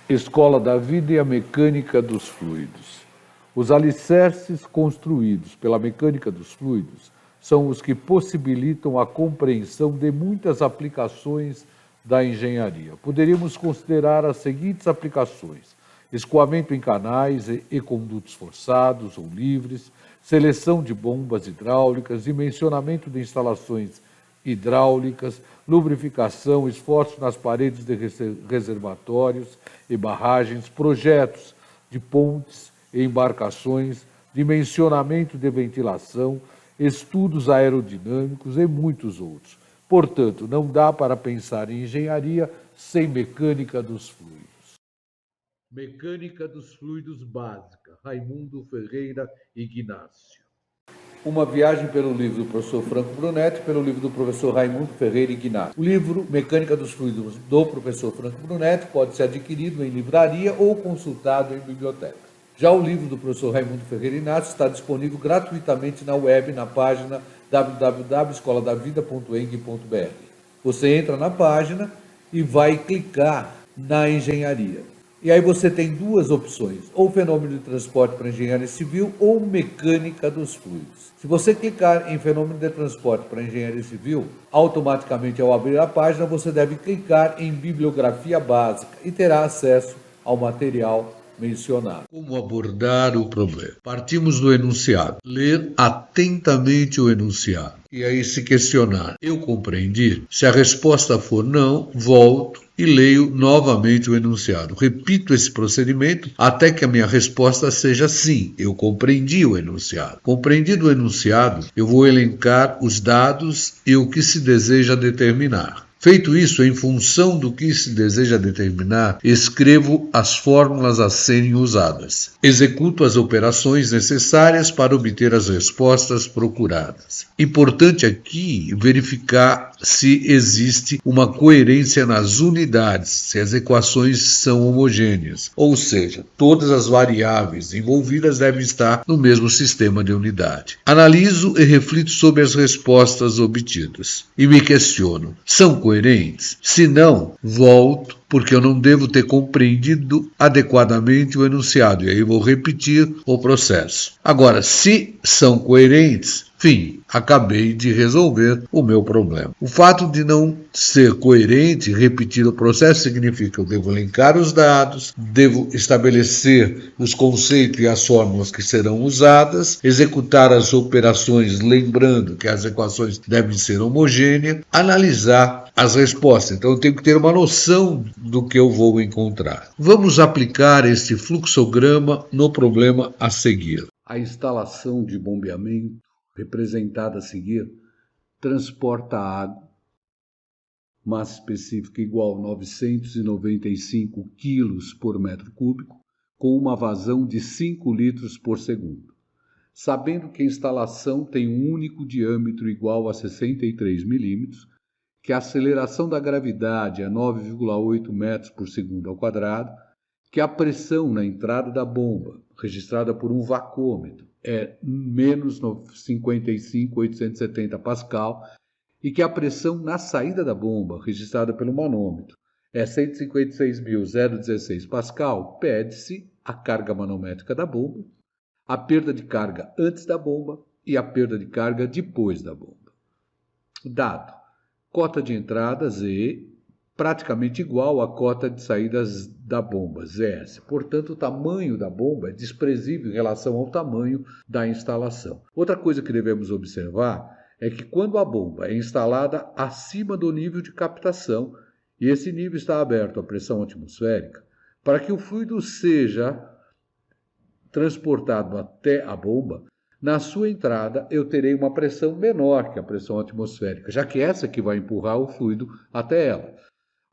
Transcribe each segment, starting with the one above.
Escola da Vida e a Mecânica dos Fluidos. Os alicerces construídos pela mecânica dos fluidos são os que possibilitam a compreensão de muitas aplicações da engenharia. Poderíamos considerar as seguintes aplicações: escoamento em canais e condutos forçados ou livres, seleção de bombas hidráulicas, dimensionamento de instalações hidráulicas, lubrificação, esforço nas paredes de reservatórios e barragens, projetos de pontes e embarcações, dimensionamento de ventilação, estudos aerodinâmicos e muitos outros. Portanto, não dá para pensar em engenharia sem mecânica dos fluidos. Mecânica dos fluidos básica, Raimundo Ferreira Ignácio. Uma viagem pelo livro do professor Franco Brunetti, pelo livro do professor Raimundo Ferreira Ignácio. O livro Mecânica dos Fluidos do professor Franco Brunetti pode ser adquirido em livraria ou consultado em biblioteca. Já o livro do professor Raimundo Ferreira Ignácio está disponível gratuitamente na web, na página www.escoladavida.eng.br. Você entra na página e vai clicar na engenharia. E aí você tem duas opções, ou fenômeno de transporte para engenharia civil ou mecânica dos fluidos. Se você clicar em fenômeno de transporte para engenharia civil, automaticamente ao abrir a página você deve clicar em bibliografia básica e terá acesso ao material mencionado. Como abordar o problema? Partimos do enunciado. Ler atentamente o enunciado. E aí se questionar: eu compreendi? Se a resposta for não, volto e leio novamente o enunciado. Repito esse procedimento até que a minha resposta seja sim, eu compreendi o enunciado. Compreendido o enunciado, eu vou elencar os dados e o que se deseja determinar. Feito isso, em função do que se deseja determinar, escrevo as fórmulas a serem usadas. Executo as operações necessárias para obter as respostas procuradas. Importante aqui verificar se existe uma coerência nas unidades, se as equações são homogêneas, ou seja, todas as variáveis envolvidas devem estar no mesmo sistema de unidade. Analiso e reflito sobre as respostas obtidas e me questiono: são coerentes? Se não, volto, porque eu não devo ter compreendido adequadamente o enunciado, e aí vou repetir o processo. Agora, se são coerentes, fim, acabei de resolver o meu problema. O fato de não ser coerente, repetir o processo, significa que eu devo elencar os dados, devo estabelecer os conceitos e as fórmulas que serão usadas, executar as operações, lembrando que as equações devem ser homogêneas, analisar as respostas. Então eu tenho que ter uma noção do que eu vou encontrar. Vamos aplicar este fluxograma no problema a seguir. A instalação de bombeamento, representada a seguir, transporta água, massa específica igual a 995 quilos por metro cúbico, com uma vazão de 5 litros por segundo. Sabendo que a instalação tem um único diâmetro igual a 63 milímetros, que a aceleração da gravidade é 9,8 metros por segundo ao quadrado, que a pressão na entrada da bomba, registrada por um vacômetro, é menos 55.870 Pascal, e que a pressão na saída da bomba, registrada pelo manômetro, é 156.016 Pascal, pede-se a carga manométrica da bomba, a perda de carga antes da bomba e a perda de carga depois da bomba. Dado: cota de entradas E praticamente igual à cota de saídas da bomba, ZS. Portanto, o tamanho da bomba é desprezível em relação ao tamanho da instalação. Outra coisa que devemos observar é que quando a bomba é instalada acima do nível de captação, e esse nível está aberto à pressão atmosférica, para que o fluido seja transportado até a bomba, na sua entrada eu terei uma pressão menor que a pressão atmosférica, já que essa que vai empurrar o fluido até ela.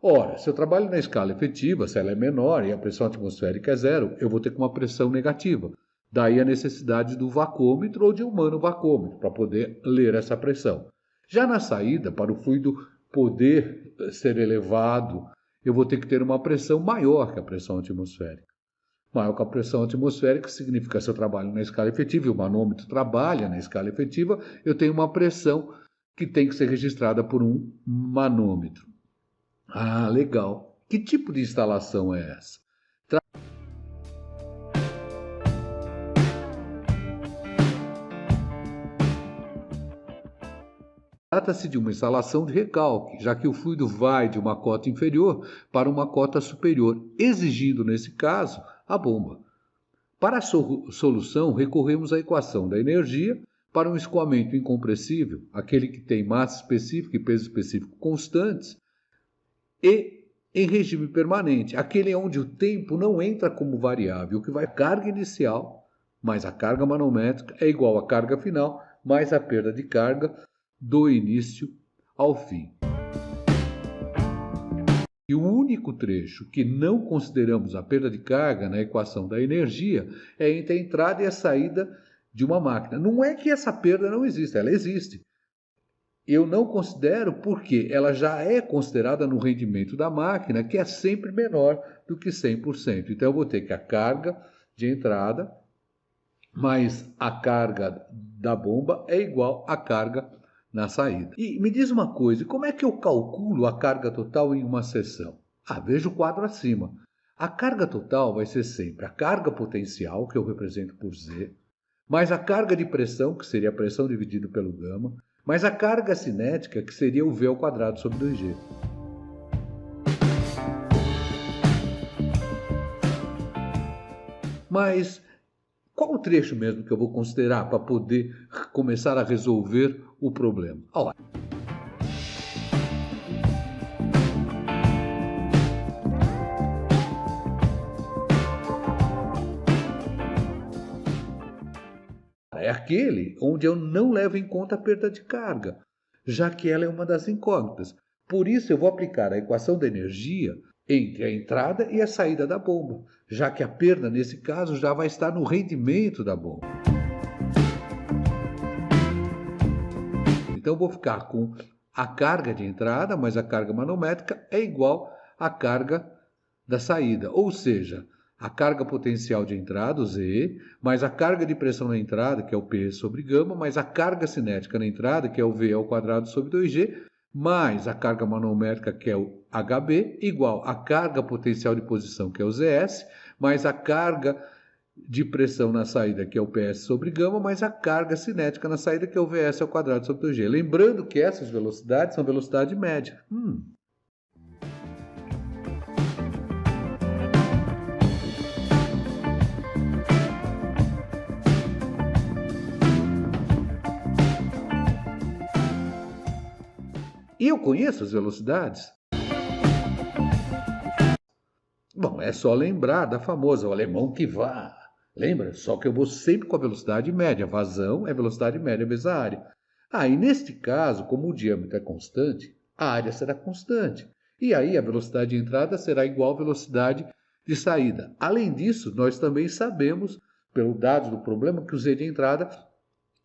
Ora, se eu trabalho na escala efetiva, se ela é menor e a pressão atmosférica é zero, eu vou ter uma pressão negativa. Daí a necessidade do vacômetro ou de um manovacômetro para poder ler essa pressão. Já na saída, para o fluido poder ser elevado, eu vou ter que ter uma pressão maior que a pressão atmosférica. Maior que a pressão atmosférica significa que se eu trabalho na escala efetiva e o manômetro trabalha na escala efetiva, eu tenho uma pressão que tem que ser registrada por um manômetro. Ah, legal. Que tipo de instalação é essa? Trata-se de uma instalação de recalque, já que o fluido vai de uma cota inferior para uma cota superior, exigindo, nesse caso, a bomba. Para a solução, recorremos à equação da energia para um escoamento incompressível, aquele que tem massa específica e peso específico constantes, e em regime permanente, aquele onde o tempo não entra como variável, o que vai a carga inicial mais a carga manométrica é igual à carga final mais a perda de carga do início ao fim. E o único trecho que não consideramos a perda de carga na equação da energia é entre a entrada e a saída de uma máquina. Não é que essa perda não exista, ela existe. Eu não considero porque ela já é considerada no rendimento da máquina, que é sempre menor do que 100%. Então eu vou ter que a carga de entrada mais a carga da bomba é igual à carga na saída. E me diz uma coisa, como é que eu calculo a carga total em uma seção? Veja o quadro acima. A carga total vai ser sempre a carga potencial, que eu represento por Z, mais a carga de pressão, que seria a pressão dividido pelo gama, mais a carga cinética, que seria o V ao quadrado sobre 2G. Mas qual o trecho mesmo que eu vou considerar para poder começar a resolver o problema? Olha. É aquele onde eu não levo em conta a perda de carga, já que ela é uma das incógnitas. Por isso eu vou aplicar a equação da energia entre a entrada e a saída da bomba, já que a perda, nesse caso, já vai estar no rendimento da bomba. Então eu vou ficar com a carga de entrada mais a carga manométrica é igual à carga da saída, ou seja, a carga potencial de entrada, o Z, mais a carga de pressão na entrada, que é o P sobre gama, mais a carga cinética na entrada, que é o V ao quadrado sobre 2G, mais a carga manométrica, que é o HB, igual a carga potencial de posição, que é o ZS, mais a carga de pressão na saída, que é o PS sobre gama, mais a carga cinética na saída, que é o VS ao quadrado sobre 2G. Lembrando que essas velocidades são velocidade média. E eu conheço as velocidades. Bom, é só lembrar da famosa, o alemão que vá. Lembra? Só que eu vou sempre com a velocidade média. Vazão é velocidade média vezes a área. E neste caso, como o diâmetro é constante, a área será constante. E aí a velocidade de entrada será igual à velocidade de saída. Além disso, nós também sabemos, pelo dado do problema, que o Z de entrada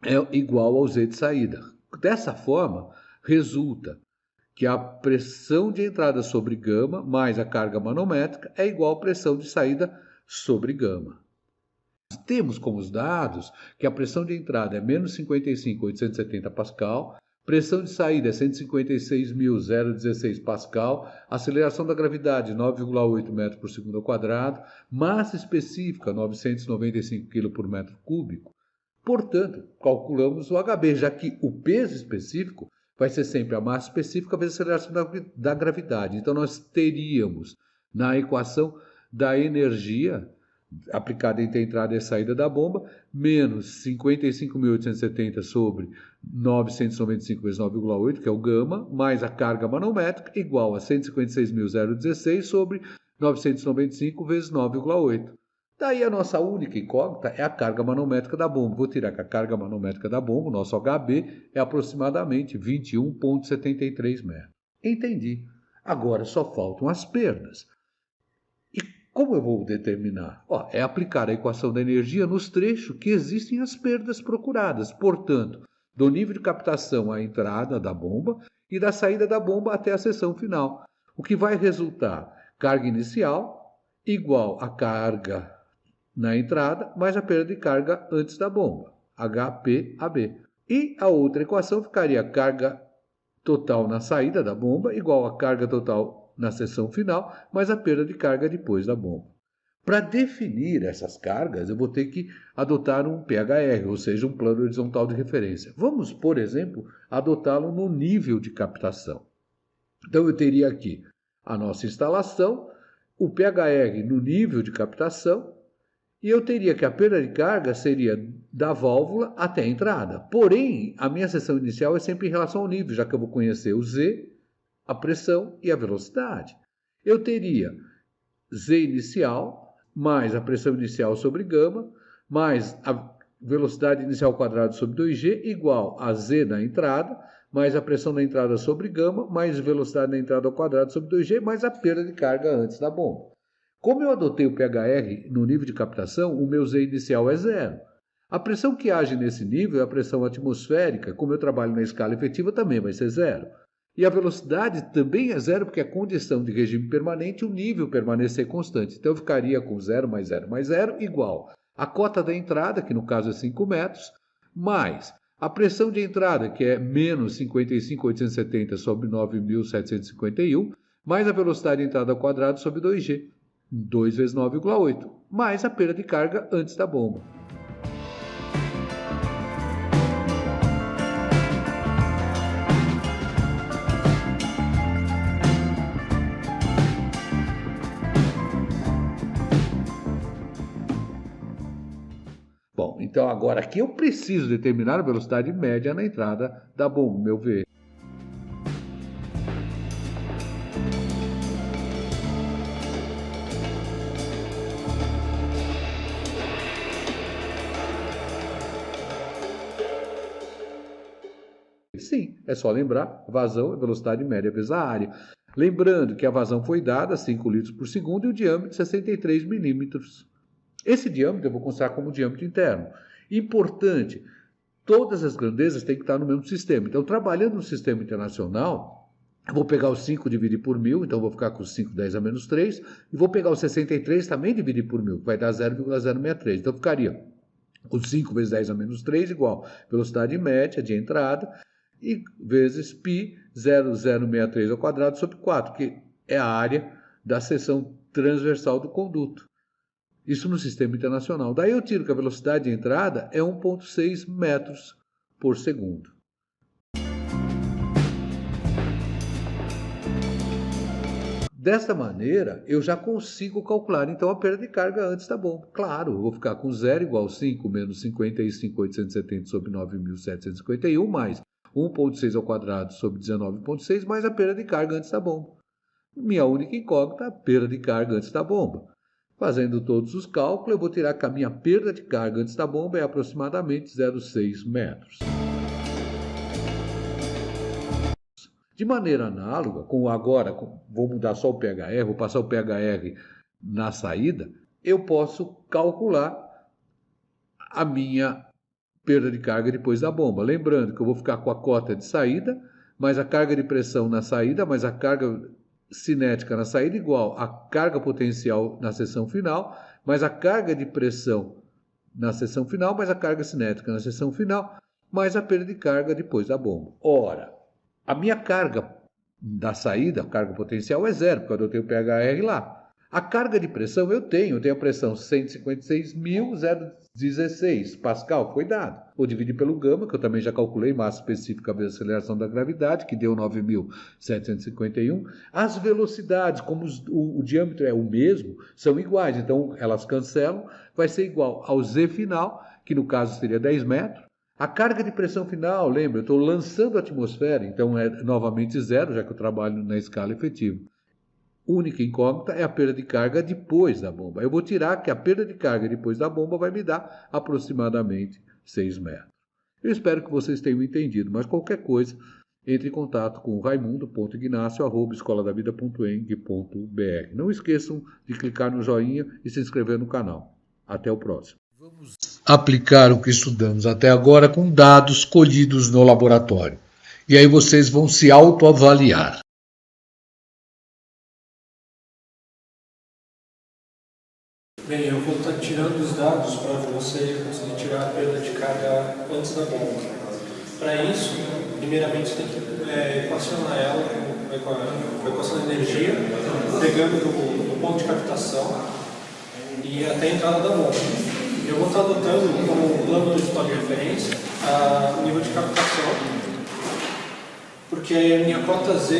é igual ao Z de saída. Dessa forma, resulta que a pressão de entrada sobre gama mais a carga manométrica é igual à pressão de saída sobre gama. Temos como os dados que a pressão de entrada é menos 55.870 Pascal, pressão de saída é 156.016 Pascal, aceleração da gravidade 9,8 metros por segundo ao quadrado, massa específica 995 kg por metro cúbico. Portanto, calculamos o HB, já que o peso específico vai ser sempre a massa específica vezes a aceleração da gravidade. Então, nós teríamos na equação da energia aplicada entre a entrada e a saída da bomba, menos 55.870 sobre 995 vezes 9,8, que é o gama, mais a carga manométrica, igual a 156.016 sobre 995 vezes 9,8. Daí a nossa única incógnita é a carga manométrica da bomba. Vou tirar que a carga manométrica da bomba, o nosso HB, é aproximadamente 21,73 metros. Entendi. Agora só faltam as perdas. E como eu vou determinar? É aplicar a equação da energia nos trechos que existem as perdas procuradas. Portanto, do nível de captação à entrada da bomba e da saída da bomba até a seção final. O que vai resultar? Carga inicial igual a carga na entrada, mais a perda de carga antes da bomba, HPAB. E a outra equação ficaria carga total na saída da bomba, igual a carga total na seção final, mais a perda de carga depois da bomba. Para definir essas cargas, eu vou ter que adotar um PHR, ou seja, um plano horizontal de referência. Vamos, por exemplo, adotá-lo no nível de captação. Então, eu teria aqui a nossa instalação, o PHR no nível de captação, e eu teria que a perda de carga seria da válvula até a entrada. Porém, a minha seção inicial é sempre em relação ao nível, já que eu vou conhecer o Z, a pressão e a velocidade. Eu teria Z inicial mais a pressão inicial sobre gama, mais a velocidade inicial ao quadrado sobre 2G, igual a Z na entrada, mais a pressão na entrada sobre gama, mais velocidade na entrada ao quadrado sobre 2G, mais a perda de carga antes da bomba. Como eu adotei o PHR no nível de captação, o meu Z inicial é zero. A pressão que age nesse nível é a pressão atmosférica, como eu trabalho na escala efetiva, também vai ser zero. E a velocidade também é zero, porque é condição de regime permanente o nível permanecer constante. Então eu ficaria com 0 mais 0 mais 0 igual a cota da entrada, que no caso é 5 metros, mais a pressão de entrada, que é menos 55.870 sobre 9.751, mais a velocidade de entrada ao quadrado sobre 2G, 2 vezes 9,8, mais a perda de carga antes da bomba. Bom, então agora aqui eu preciso determinar a velocidade média na entrada da bomba, meu ver. Sim, é só lembrar, vazão é velocidade média vezes a área. Lembrando que a vazão foi dada a 5 litros por segundo e o diâmetro 63 milímetros. Esse diâmetro eu vou considerar como diâmetro interno. Importante, todas as grandezas têm que estar no mesmo sistema. Então, trabalhando no sistema internacional, eu vou pegar os 5 e dividir por 1000, então eu vou ficar com 5, 10 a menos 3, e vou pegar os 63 também e dividir por 1000, que vai dar 0,063. Então, ficaria os 5 vezes 10 a menos 3 igual velocidade média de entrada, e vezes π 0,063 ao quadrado sobre 4, que é a área da seção transversal do conduto. Isso no sistema internacional. Daí eu tiro que a velocidade de entrada é 1,6 metros por segundo. Desta maneira, eu já consigo calcular então a perda de carga antes da bomba. Claro, eu vou ficar com 0 igual a 5 menos 55.870 sobre 9.751 mais 1,6 ao quadrado sobre 19,6 mais a perda de carga antes da bomba. Minha única incógnita é a perda de carga antes da bomba. Fazendo todos os cálculos, eu vou tirar que a minha perda de carga antes da bomba é aproximadamente 0,6 metros. De maneira análoga, vou mudar só o PHR, vou passar o PHR na saída, eu posso calcular a minha perda de carga depois da bomba. Lembrando que eu vou ficar com a cota de saída, mais a carga de pressão na saída, mais a carga cinética na saída igual a carga potencial na seção final, mais a carga de pressão na seção final, mais a carga cinética na seção final, mais a perda de carga depois da bomba. Ora, a minha carga da saída, a carga potencial é zero, porque eu tenho o PHR lá. A carga de pressão eu tenho a pressão 156.016 Pascal, foi dado. Vou dividir pelo gama, que eu também já calculei, massa específica vezes aceleração da gravidade, que deu 9.751. As velocidades, como o diâmetro é o mesmo, são iguais, então elas cancelam, vai ser igual ao Z final, que no caso seria 10 metros. A carga de pressão final, lembra, eu estou lançando a atmosfera, então é novamente zero, já que eu trabalho na escala efetiva. Única incógnita é a perda de carga depois da bomba. Eu vou tirar que a perda de carga depois da bomba vai me dar aproximadamente 6 metros. Eu espero que vocês tenham entendido, mas qualquer coisa, entre em contato com raimundo.ignacio@escoladavida.eng.br. Não esqueçam de clicar no joinha e se inscrever no canal. Até o próximo. Vamos aplicar o que estudamos até agora com dados colhidos no laboratório. E aí vocês vão se autoavaliar. Bem, eu vou estar tirando os dados para você conseguir tirar a perda de carga antes da bomba. Para isso, primeiramente você tem que equacionar ela com a equação de energia, pegando do ponto de captação, e até a entrada da bomba. Eu vou estar adotando como plano do estoque de referência o nível de captação, porque a minha cota Z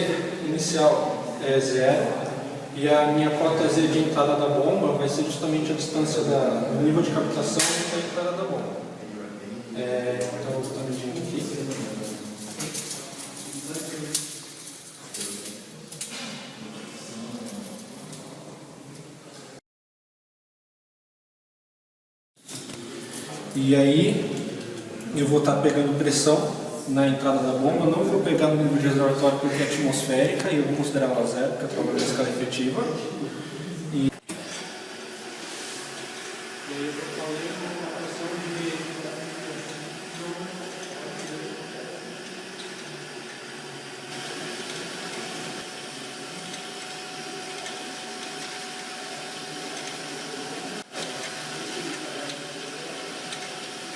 inicial é 0 e a minha cota Z de entrada da bomba vai ser justamente a distância do nível de captação da entrada da bomba. Então, eu vou estar medindo aqui. E aí, eu vou estar pegando pressão na entrada da bomba, não vou pegar no nível de reservatório porque é atmosférica e eu vou considerar ela 0, porque eu trabalho na escala efetiva. E aí eu estou falando uma pressão de...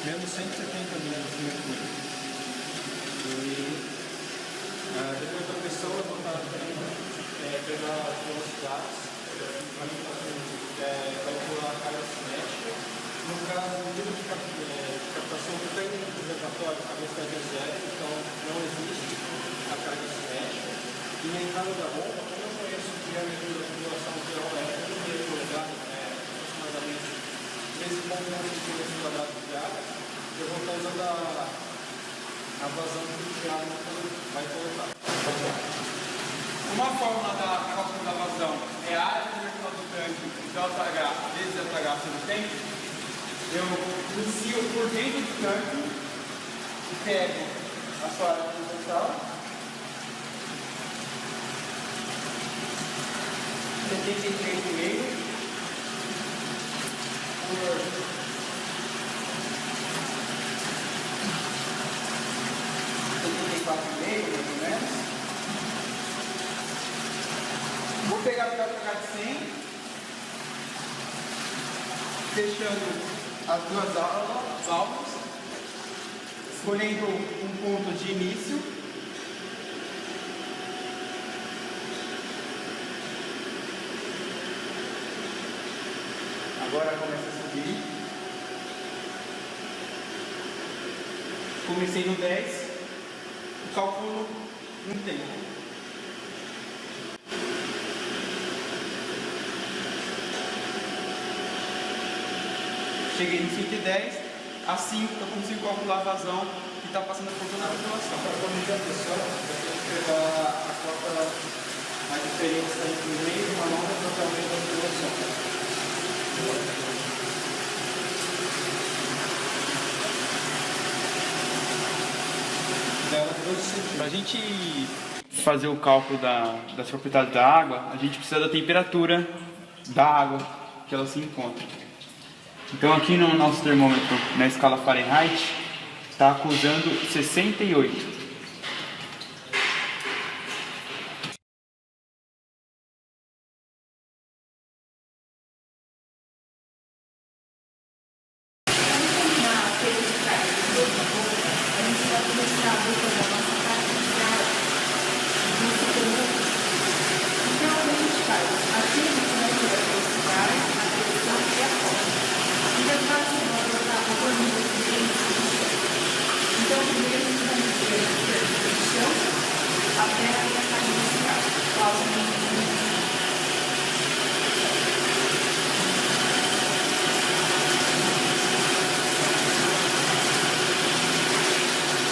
menos 170 milímetros de mercúrio. Depois da pressão eu vou estar pegar as velocidades, calcular a carga cinética. No caso, o nível de captação que tem no reservatório, a velocidade é 0, então não existe a carga cinética. E na entrada da bomba, como eu conheço o diâmetro da tubulação que é 1,5 polegadas, aproximadamente 13,1 km quadrados de água, eu vou estar usando a vazão que o Thiago vai colocar. Uma fórmula da cálculo da vazão é a área molecular do tanque, ΔH vezes ΔH sobre o tempo. Eu inicio por dentro do tanque e pego a sua área transversal, 73,5 por 74,5, mais ou menos. Vou pegar o ΔH de 100, fechando as duas válvulas, escolhendo um ponto de início. Agora começa a subir. Comecei no 10. Calculo um tempo. Cheguei no 110, assim eu consigo calcular a vazão que está passando por toda a população. Para medir a pressão, eu tenho que pegar a diferença entre o meio de uma nova e totalmente da tubulação. Para a gente fazer o cálculo das propriedades da água, a gente precisa da temperatura da água que ela se encontra. Então aqui no nosso termômetro, na escala Fahrenheit, está acusando 68.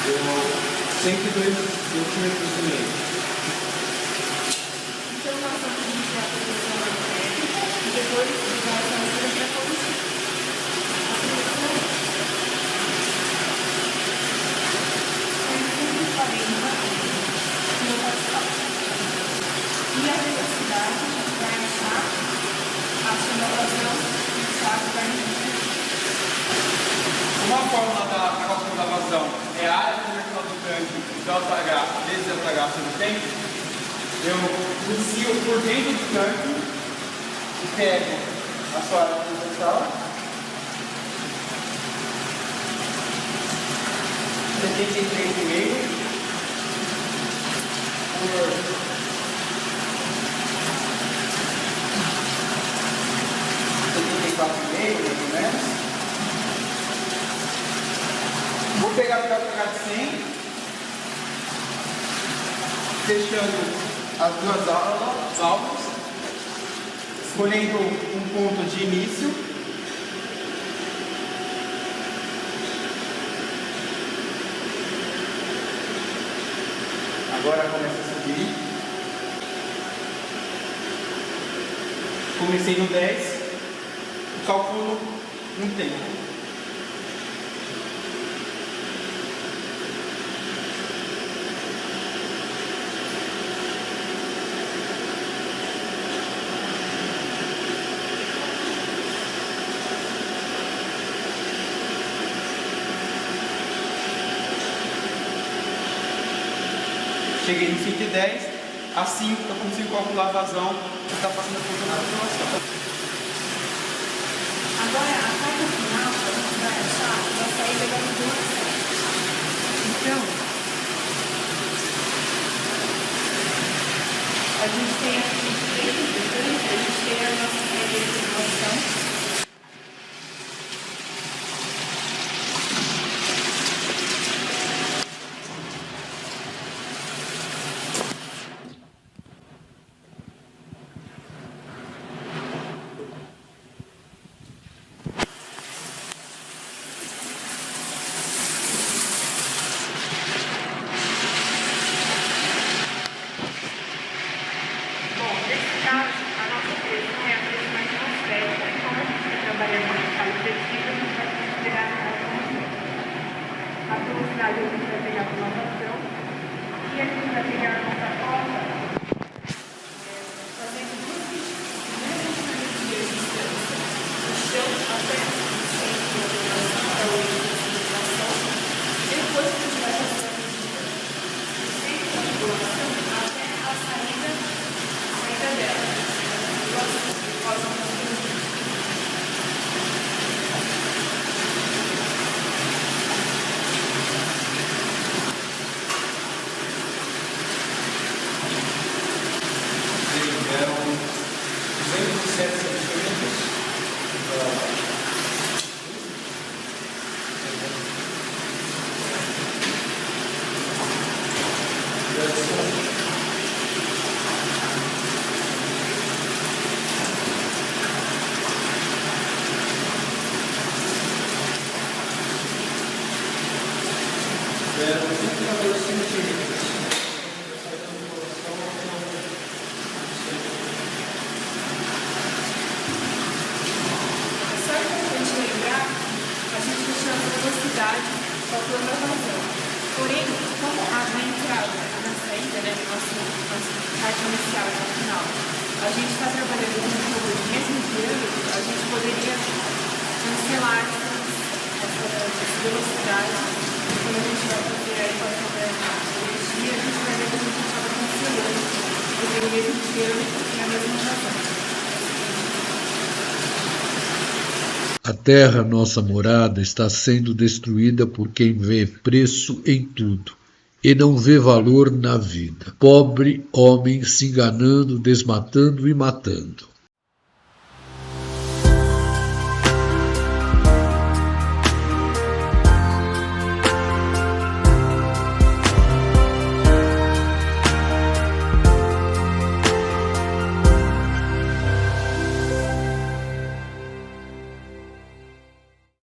Deu 102 centímetros e meio. Então, nós vamos iniciar a produção elétrica e depois nós vamos fazer a produção. E a velocidade vai achar a sua vazão e o saco vai medir. Uma fórmula da cálculo da vazão é a área molecular do tanque, ΔH vezes ΔH sobre o tempo. Eu inicio por dentro do tanque e pego a sua área transversal, 73,5 por 74,5. 4,5, mais ou menos. Vou pegar o calcanhar de 100, fechando as duas válvulas, escolhendo um ponto de início. Agora começa a subir. Comecei no 10, calculo um tempo. Cheguei no 110, assim eu consigo calcular a vazão que está passando por toda a população. Agora, a carga final, a gente vai achar a saída da tubulação. Então, a gente tem aqui três importantes, a gente tem a nossa saída de tubulação. A velocidade a gente vai pegar por uma vazão e a gente vai pegar a nossa corda fazendo duas medidas. Primeiro a gente vai medir a distância do chão até o centro da tubulação, até o eixo da tubulação. Depois a gente vai fazer a medida do centro da tubulação até a saída dela. Eram 207 centímetros. Eram 114 centímetros. Calculando a vazão. Porém, como na entrada, na saída, né, nossa parte inicial e no final, a gente está trabalhando com um jogo do mesmo diâmetro, a gente poderia cancelar essa velocidade. Quando a gente vai fazer a equação da energia, a gente vai ver que a gente acaba cancelando, porque o mesmo diâmetro tem a mesma vazão. A terra, nossa morada, está sendo destruída por quem vê preço em tudo e não vê valor na vida. Pobre homem se enganando, desmatando e matando.